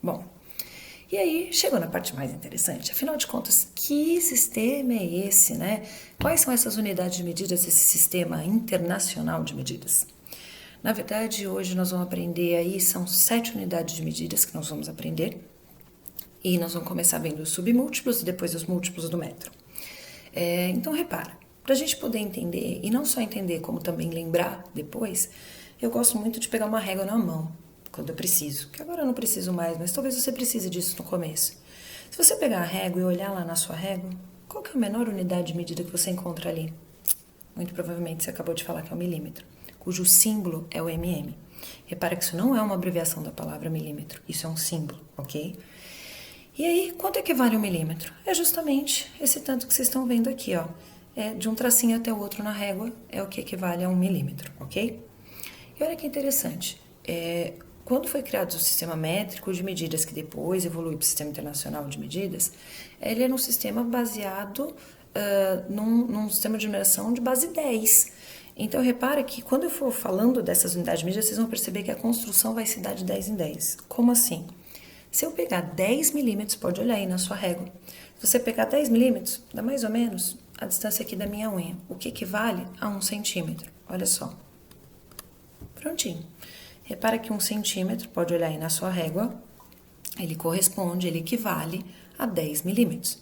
Bom, e aí chegou na parte mais interessante. Afinal de contas, que sistema é esse, né? Quais são essas unidades de medidas desse sistema internacional de medidas? Na verdade, hoje nós vamos aprender aí, são 7 unidades de medidas que nós vamos aprender. E nós vamos começar vendo os submúltiplos e depois os múltiplos do metro. Então, repara, para a gente poder entender, e não só entender, como também lembrar depois, eu gosto muito de pegar uma régua na mão, quando eu preciso. Que agora eu não preciso mais, mas talvez você precise disso no começo. Se você pegar a régua e olhar lá na sua régua, qual que é a menor unidade de medida que você encontra ali? Muito provavelmente você acabou de falar que é o milímetro, cujo símbolo é o mm. Repara que isso não é uma abreviação da palavra milímetro, isso é um símbolo, ok? E aí, quanto equivale 1 milímetro? É justamente esse tanto que vocês estão vendo aqui, ó. De um tracinho até o outro na régua é o que equivale a 1 milímetro, ok? E olha que interessante. Quando foi criado o sistema métrico de medidas, que depois evolui para o sistema internacional de medidas, ele era um sistema baseado num sistema de numeração de base 10. Então, repara que quando eu for falando dessas unidades de medida, vocês vão perceber que a construção vai se dar de 10 em 10. Como assim? Se eu pegar 10 milímetros, pode olhar aí na sua régua. Se você pegar 10 milímetros, dá mais ou menos a distância aqui da minha unha, o que equivale a 1 centímetro. Olha só. Prontinho. Repara que 1 centímetro, pode olhar aí na sua régua, ele equivale a 10 milímetros.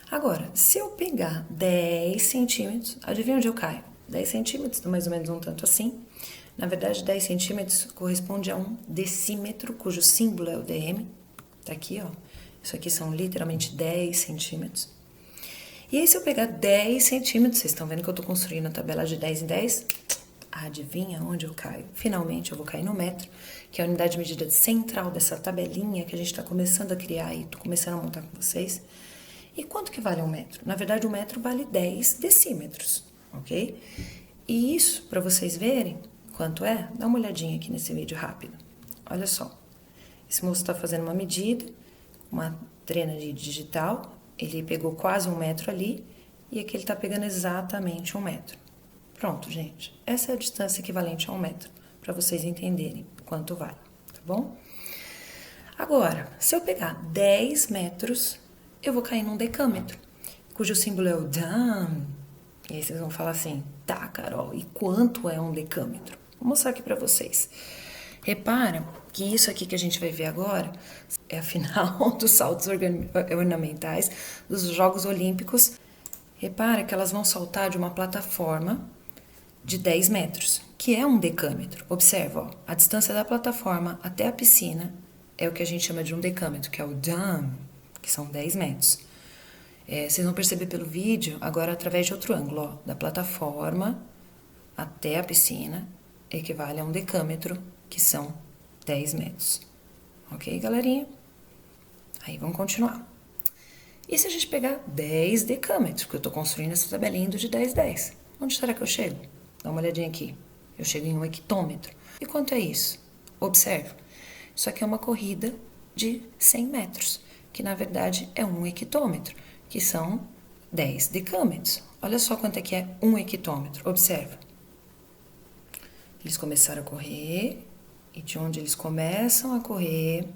Agora, se eu pegar 10 centímetros, adivinha onde eu caio? 10 centímetros, mais ou menos um tanto assim. Na verdade, 10 centímetros corresponde a um decímetro, cujo símbolo é o dm. Tá aqui, ó. Isso aqui são literalmente 10 centímetros. E aí, se eu pegar 10 centímetros, vocês estão vendo que eu estou construindo a tabela de 10 em 10? Adivinha onde eu caio? Finalmente, eu vou cair no metro, que é a unidade de medida central dessa tabelinha que a gente está começando a criar e estou começando a montar com vocês. E quanto que vale 1 metro? Na verdade, 1 metro vale 10 decímetros, ok? E isso, para vocês verem quanto é, dá uma olhadinha aqui nesse vídeo rápido. Olha só, esse moço está fazendo uma medida, uma trena de digital, ele pegou quase 1 metro ali, e aqui ele está pegando exatamente 1 metro. Pronto, gente, essa é a distância equivalente a 1 metro, para vocês entenderem quanto vale, tá bom? Agora, se eu pegar 10 metros, eu vou cair num decâmetro, cujo símbolo é o dam. E aí vocês vão falar assim, tá, Carol, e quanto é um decâmetro? Vou mostrar aqui pra vocês. Repara que isso aqui que a gente vai ver agora é a final dos saltos ornamentais dos Jogos Olímpicos. Repara que elas vão saltar de uma plataforma de 10 metros, que é um decâmetro. Observa, ó, a distância da plataforma até a piscina é o que a gente chama de um decâmetro, que é o dam, que são 10 metros. Vocês vão perceber pelo vídeo, agora através de outro ângulo, ó, da plataforma até a piscina, equivale a um decâmetro, que são 10 metros. Ok, galerinha? Aí vamos continuar. E se a gente pegar 10 decâmetros, que eu estou construindo essa tabelinha de 10, 10, onde será que eu chego? Dá uma olhadinha aqui. Eu chego em 1 hectômetro. E quanto é isso? Observe. Isso aqui é uma corrida de 100 metros, que na verdade é 1 hectômetro, que são 10 decâmetros. Olha só quanto é que é 1 hectômetro. Observa. Eles começaram a correr, e de onde eles começam a correr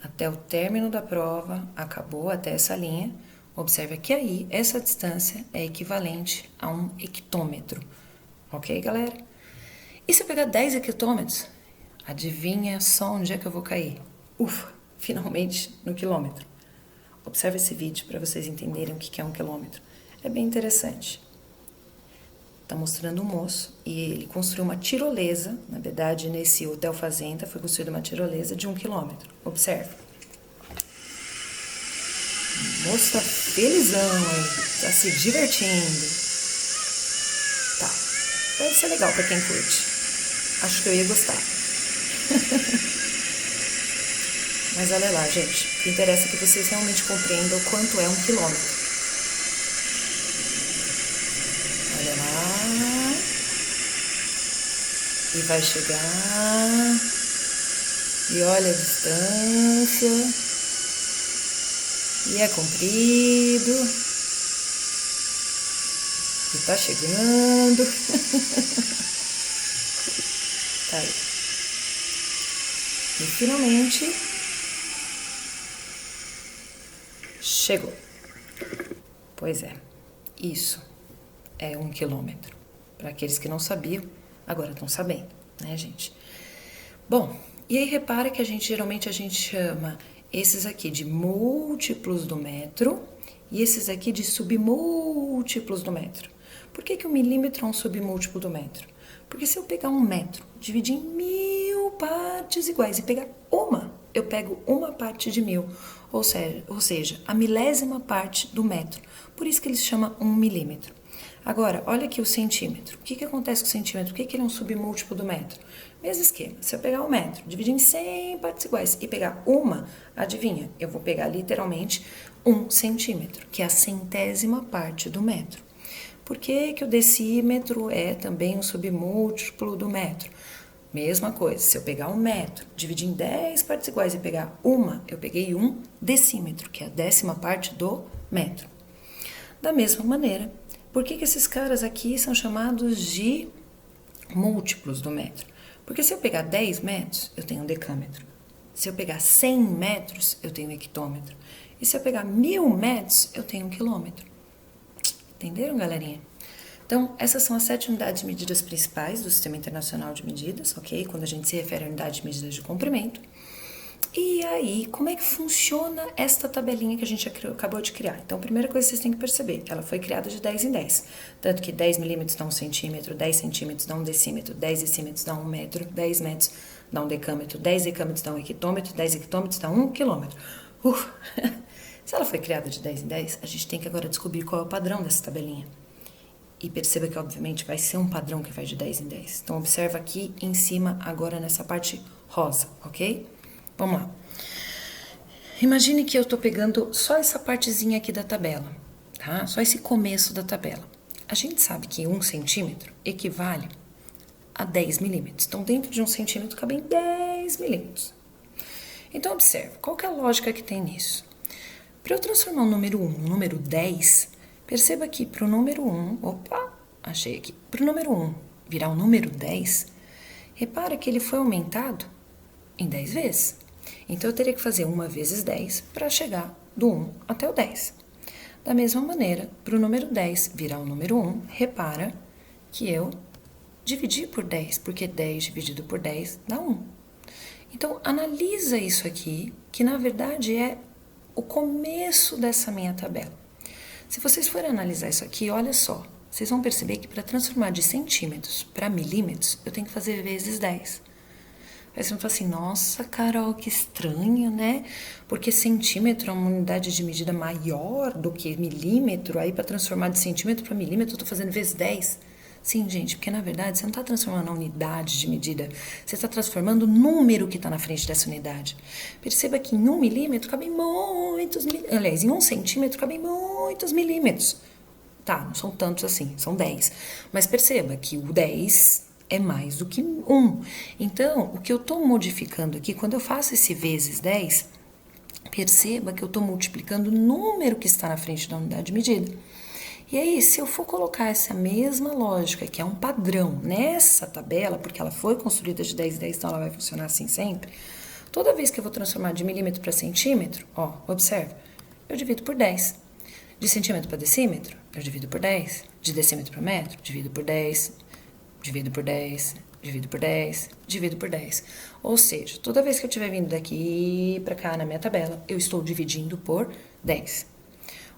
até o término da prova, acabou até essa linha. Observe que aí, essa distância é equivalente a 1 hectômetro. Ok, galera? E se eu pegar 10 hectômetros, adivinha só onde é que eu vou cair? Ufa, finalmente no quilômetro. Observe esse vídeo para vocês entenderem o que é 1 quilômetro. É bem interessante. Está mostrando um moço e ele construiu uma tirolesa. Na verdade, nesse hotel fazenda foi construída uma tirolesa de 1 quilômetro. Observe. O moço tá felizão aí, tá se divertindo. Tá, deve ser legal para quem curte. Acho que eu ia gostar. Mas olha lá, gente, o que interessa é que vocês realmente compreendam quanto é 1 quilômetro. Olha lá. E vai chegar. E olha a distância. E é comprido. E tá chegando. Tá aí. E finalmente chegou. Pois é, isso é 1 quilômetro. Para aqueles que não sabiam, agora estão sabendo, né, gente? Bom, e aí repara que geralmente a gente chama esses aqui de múltiplos do metro e esses aqui de submúltiplos do metro. Por que o milímetro é um submúltiplo do metro? Porque se eu pegar 1 metro, dividir em 1000 partes iguais e pegar uma, eu pego uma parte de 1000, ou seja, a milésima parte do metro. Por isso que ele se chama 1 milímetro. Agora, olha aqui o centímetro. O que acontece com o centímetro? Por que ele é um submúltiplo do metro? Mesmo esquema. Se eu pegar 1 metro, dividir em 100 partes iguais e pegar uma, adivinha? Eu vou pegar literalmente 1 centímetro, que é a centésima parte do metro. Por que o decímetro é também um submúltiplo do metro? Mesma coisa, se eu pegar 1 metro, dividir em 10 partes iguais e pegar uma, eu peguei 1 decímetro, que é a 10ª parte do metro. Da mesma maneira, por que esses caras aqui são chamados de múltiplos do metro? Porque se eu pegar 10 metros, eu tenho um decâmetro. Se eu pegar 100 metros, eu tenho um hectômetro. E se eu pegar 1000 metros, eu tenho um quilômetro. Entenderam, galerinha? Então, essas são as 7 unidades de medidas principais do Sistema Internacional de Medidas, ok? Quando a gente se refere a unidade de medidas de comprimento. E aí, como é que funciona esta tabelinha que a gente acabou de criar? Então, a primeira coisa que vocês têm que perceber, ela foi criada de 10 em 10. Tanto que 10 milímetros dá 1 centímetro, 10 centímetros dá 1 decímetro, 10 decímetros dá 1 metro, 10 metros dá 1 decâmetro, 10 decâmetros dá 1 hectômetro, 10 hectômetros dá 1 quilômetro. Se ela foi criada de 10 em 10, a gente tem que agora descobrir qual é o padrão dessa tabelinha. E perceba que, obviamente, vai ser um padrão que vai de 10 em 10. Então, observa aqui em cima, agora nessa parte rosa, ok? Vamos lá. Imagine que eu estou pegando só essa partezinha aqui da tabela, tá? Só esse começo da tabela. A gente sabe que 1 centímetro equivale a 10 milímetros. Então, dentro de 1 centímetro cabem 10 milímetros. Então, observe, qual que é a lógica que tem nisso? Para eu transformar o número 1 no número 10, perceba que para o número 1, achei aqui, para o número 1 virar o número 10, repara que ele foi aumentado em 10 vezes. Então, eu teria que fazer 1 vezes 10 para chegar do 1 até o 10. Da mesma maneira, para o número 10 virar o número 1, repara que eu dividi por 10, porque 10 dividido por 10 dá 1. Então, analisa isso aqui, que na verdade é o começo dessa minha tabela. Se vocês forem analisar isso aqui, olha só, vocês vão perceber que para transformar de centímetros para milímetros, eu tenho que fazer vezes 10. Aí você vai falar assim, nossa, Carol, que estranho, né? Porque centímetro é uma unidade de medida maior do que milímetro, aí para transformar de centímetro para milímetro eu estou fazendo vezes 10. Sim, gente, porque na verdade você não está transformando a unidade de medida, você está transformando o número que está na frente dessa unidade. Perceba que em 1 milímetro cabem muitos milímetros, aliás, em 1 centímetro cabem muitos milímetros. Tá, não são tantos assim, são 10. Mas perceba que o 10 é mais do que 1. Então, o que eu estou modificando aqui, quando eu faço esse vezes 10, perceba que eu estou multiplicando o número que está na frente da unidade de medida. E aí, se eu for colocar essa mesma lógica, que é um padrão, nessa tabela, porque ela foi construída de 10 em 10, então ela vai funcionar assim sempre, toda vez que eu vou transformar de milímetro para centímetro, ó, observe, eu divido por 10. De centímetro para decímetro, eu divido por 10. De decímetro para metro, divido por 10. Divido por 10, divido por 10, divido por 10. Ou seja, toda vez que eu estiver vindo daqui para cá na minha tabela, eu estou dividindo por 10.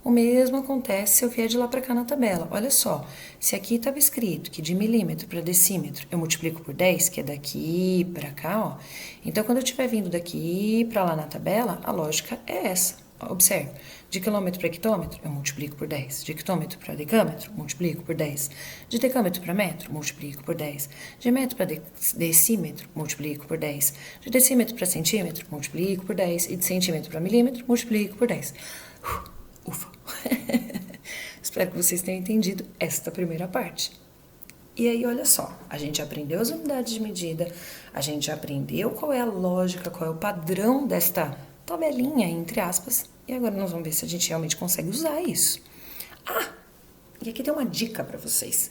O mesmo acontece se eu vier de lá para cá na tabela. Olha só, se aqui estava escrito que de milímetro para decímetro eu multiplico por 10, que é daqui para cá, ó. Então, quando eu estiver vindo daqui para lá na tabela, a lógica é essa. Observe, de quilômetro para hectômetro, eu multiplico por 10. De hectômetro para decâmetro, multiplico por 10. De decâmetro para metro, multiplico por 10. De metro para decímetro, multiplico por 10. De decímetro para centímetro, multiplico por 10. E de centímetro para milímetro, multiplico por 10. Ufa! Espero que vocês tenham entendido esta primeira parte. E aí, olha só, a gente aprendeu as unidades de medida, a gente aprendeu qual é a lógica, qual é o padrão desta tabelinha, entre aspas, e agora nós vamos ver se a gente realmente consegue usar isso. Ah, e aqui tem uma dica para vocês.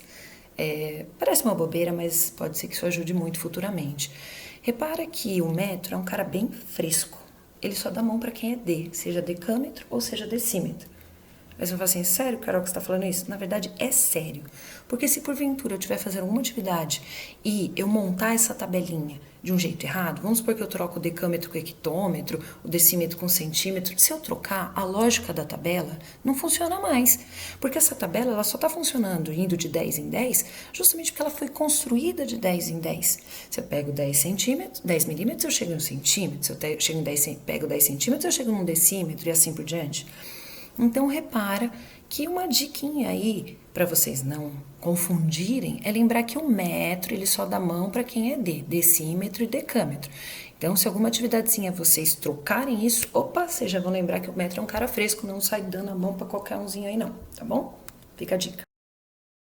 Parece uma bobeira, mas pode ser que isso ajude muito futuramente. Repara que o metro é um cara bem fresco. Ele só dá mão para quem é D, seja decâmetro ou seja decímetro. Mas eu falo assim, sério, Carol, que você está falando isso? Na verdade, é sério. Porque se porventura eu estiver fazendo alguma atividade e eu montar essa tabelinha de um jeito errado, vamos supor que eu troco o decâmetro com o hectômetro, o decímetro com o centímetro, se eu trocar, a lógica da tabela não funciona mais. Porque essa tabela ela só está funcionando indo de 10 em 10, justamente porque ela foi construída de 10 em 10. Se eu pego 10 centímetros, 10 milímetros, eu chego em um centímetro. Se eu chego em 10, pego 10 centímetros, eu chego num decímetro e assim por diante. Então repara que uma diquinha aí para vocês não confundirem é lembrar que o metro ele só dá mão para quem é D, decímetro e decâmetro. Então se alguma atividadezinha vocês trocarem isso, opa, vocês já vão lembrar que o metro é um cara fresco, não sai dando a mão para qualquer umzinho aí não, tá bom? Fica a dica.